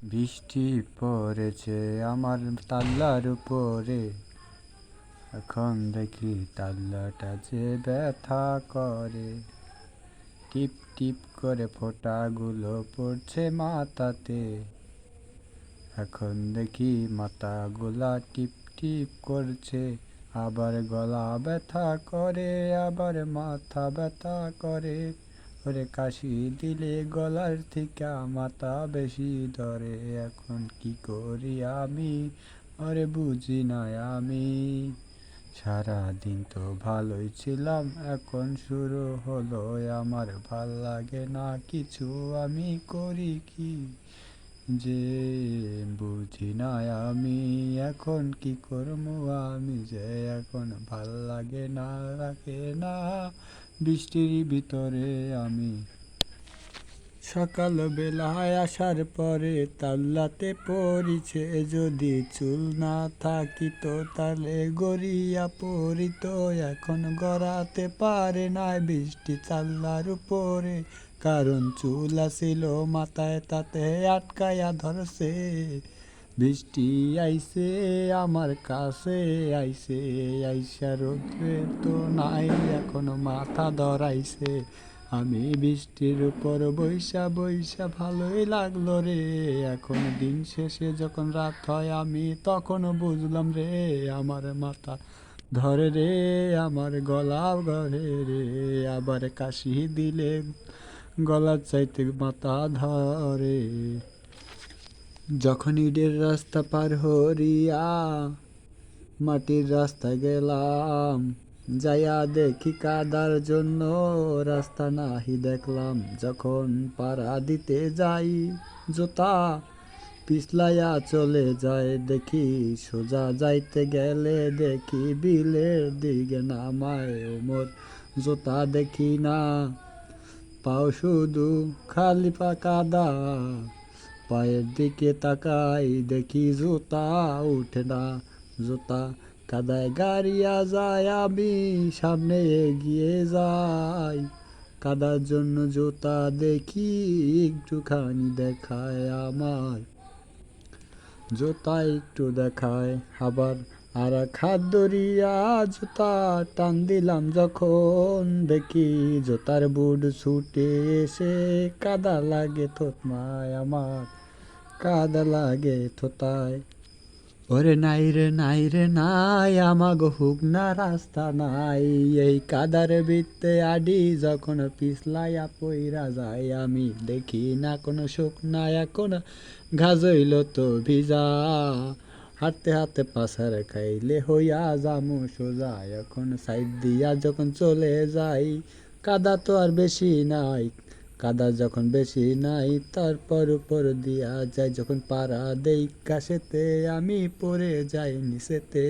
বৃষ্টি পড়েছে আমার তাল্লার উপরে, এখন দেখি তাল্লাটা যে ব্যথা করে। টিপ টিপ করে ফোঁটাগুলো পড়ছে মাথাতে, এখন দেখি মাথাগুলা টিপ টিপ করছে। আবার গলা ব্যথা করে, আবার মাথা ব্যথা করে। ওরে কাশি দিলে গলার থেকে মাথা বেশি ধরে, এখন কি করি আমি ওরে বুঝি না আমি। সারাদিন তো ভালোই ছিলাম, এখন শুরু হলো আমার ভাল লাগে না কিছু, আমি করি কি যে বুঝি না আমি। এখন কি করবো আমি যে, এখন ভাল লাগে না বৃষ্টির ভিতরে আমি। সকাল বেলায় আসার পরে তাল্লাতে পড়িছে, যদি চুল না থাকিত তাহলে গড়িয়া পড়িত। এখন গড়াতে পারে না বৃষ্টি তাল্লার উপরে, কারণ চুল আসিল মাথায় তাতে আটকায়া ধরছে। বৃষ্টি আইছে আমার কাছে আইছে, আইসা রোদ্রে তো নাই এখনো মাথা ধরাইছে। আমি বৃষ্টির উপর বইসা বইসা ভালোই লাগলো রে, এখন দিন শেষে যখন রাত হয় আমি তখন বুঝলাম রে, আমার মাথা ধরে রে, আমার গলা ধরে রে। আবার কাশি দিলে গলার চাইতে মাথা ধরে। যখন ইটের রাস্তা পার হরিয়া মাটির রাস্তায় গেলাম, যাইয়া দেখি কাদার জন্য রাস্তা নাহি দেখলাম। যখন পাড়া দিতে যাই জোতা পিছলাইয়া চলে যায়, দেখি সোজা যাইতে গেলে দেখি বিলের দিকে নামায় ওমর জোতা দেখি না, পাও শুধু খালি পা কাদা। পায়ের দিকে তাকাই দেখি জুতা উঠে না, জুতা কাদায় গাড়িয়া যায়, আমি সামনে এগিয়ে যাই। কাদার জন্য জুতা দেখি একটুখানি দেখায় আমার, জুতা একটু দেখায়। আবার আর এক হাত ধরিয়া জুতা টান দিলাম, যখন দেখি জুতার বুট ছুটে এসে কাদা লাগে থতমায় আমার, কাদা লাগে থোতায়। ওরে নাই রে নাই রে নাই, আমাগো হুক না রাস্তা নাই, এই কাদার ভিত্তে আডি যখন পিছলাইয়া পইরা যায়। আমি দেখি না কোনো সুখ না এখন ঘাস হইল তো ভিজা, হাঁটতে হাঁটতে পাশার খাইলে হইয়া যামু সোজা। এখন সাইড দিয়া যখন চলে যাই, কাদা তো আর বেশি নাই, কাদা যখন বেশি নাই তারপর উপর দিয়া যাই, যখন পাড়া দেই কাশেতে আমি পড়ে যাই নিচেতে।